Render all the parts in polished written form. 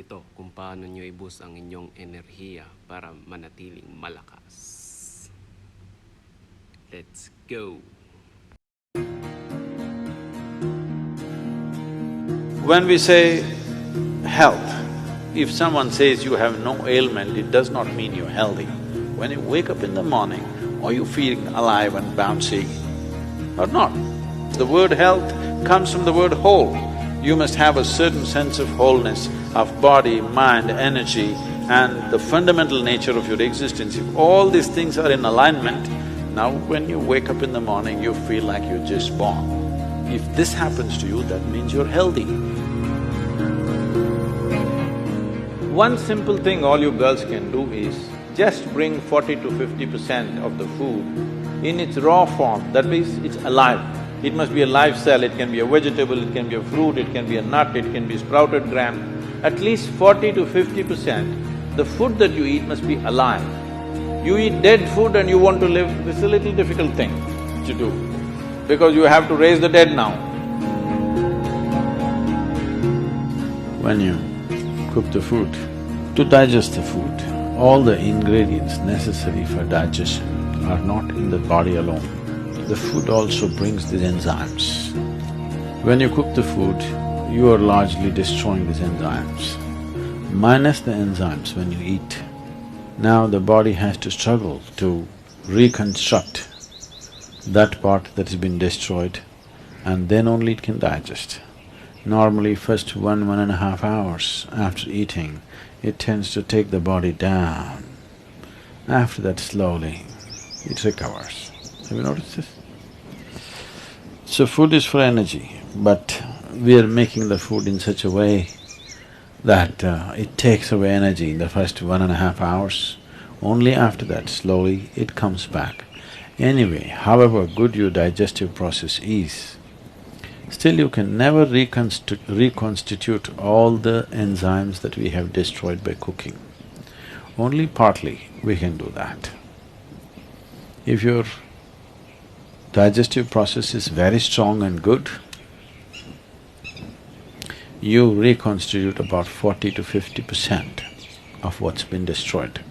nito kung paano nyo i-boost ang inyong enerhiya para manatiling malakas. Let's go! When we say health, if someone says you have no ailment, it does not mean you're healthy. When you wake up in the morning, are you feeling alive and bouncy or not? The word health comes from the word whole. You must have a certain sense of wholeness of body, mind, energy and the fundamental nature of your existence. If all these things are in alignment, now when you wake up in the morning, you feel like you're just born. If this happens to you, that means you're healthy. One simple thing all you girls can do is just bring 40 to 50% of the food in its raw form, that means it's alive. It must be a live cell, it can be a vegetable, it can be a fruit, it can be a nut, it can be sprouted gram. At least 40 to 50%, the food that you eat must be alive. You eat dead food and you want to live, this is a little difficult thing to do, because you have to raise the dead now. When you cook the food, to digest the food, all the ingredients necessary for digestion are not in the body alone. The food also brings these enzymes. When you cook the food, you are largely destroying these enzymes. Minus the enzymes when you eat, now the body has to struggle to reconstruct that part that has been destroyed, and then only it can digest. Normally, first 1.5 hours after eating, it tends to take the body down. After that, slowly, it recovers. Have you noticed this? So food is for energy, but we are making the food in such a way that it takes away energy in the first 1.5 hours. Only after that, slowly, it comes back. Anyway, however good your digestive process is, still you can never reconstitute all the enzymes that we have destroyed by cooking. Only partly we can do that. If your digestive process is very strong and good, you reconstitute about 40 to 50% of what's been destroyed.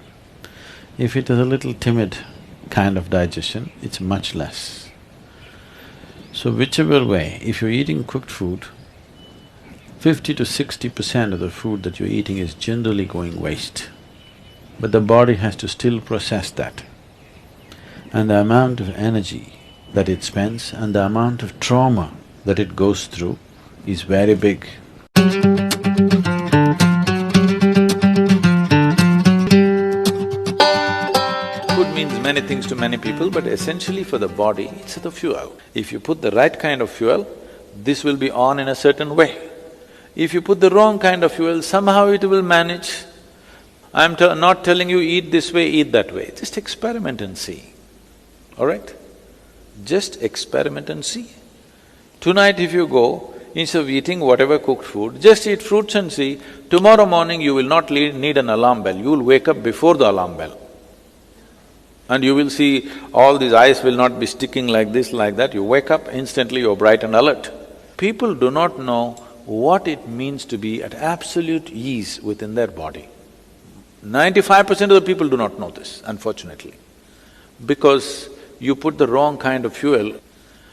If it is a little timid kind of digestion, it's much less. So whichever way, if you're eating cooked food, 50 to 60% of the food that you're eating is generally going waste. But the body has to still process that. And the amount of energy that it spends and the amount of trauma that it goes through is very big. Food means many things to many people, but essentially for the body, it's the fuel. If you put the right kind of fuel, this will be on in a certain way. If you put the wrong kind of fuel, somehow it will manage. I'm not telling you eat this way, eat that way, just experiment and see, all right? Just experiment and see. Tonight if you go, instead of eating whatever cooked food, just eat fruits and see, tomorrow morning you will not need an alarm bell, you will wake up before the alarm bell. And you will see all these eyes will not be sticking like this, like that, you wake up, instantly you're bright and alert. People do not know what it means to be at absolute ease within their body. 95% of the people do not know this, unfortunately. Because you put the wrong kind of fuel,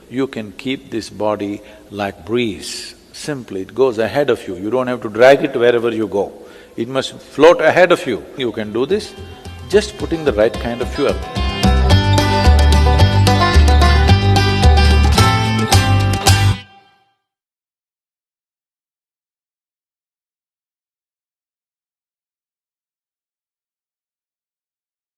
you can keep this body like breeze. Simply, it goes ahead of you, you don't have to drag it wherever you go. It must float ahead of you. You can do this just putting the right kind of fuel.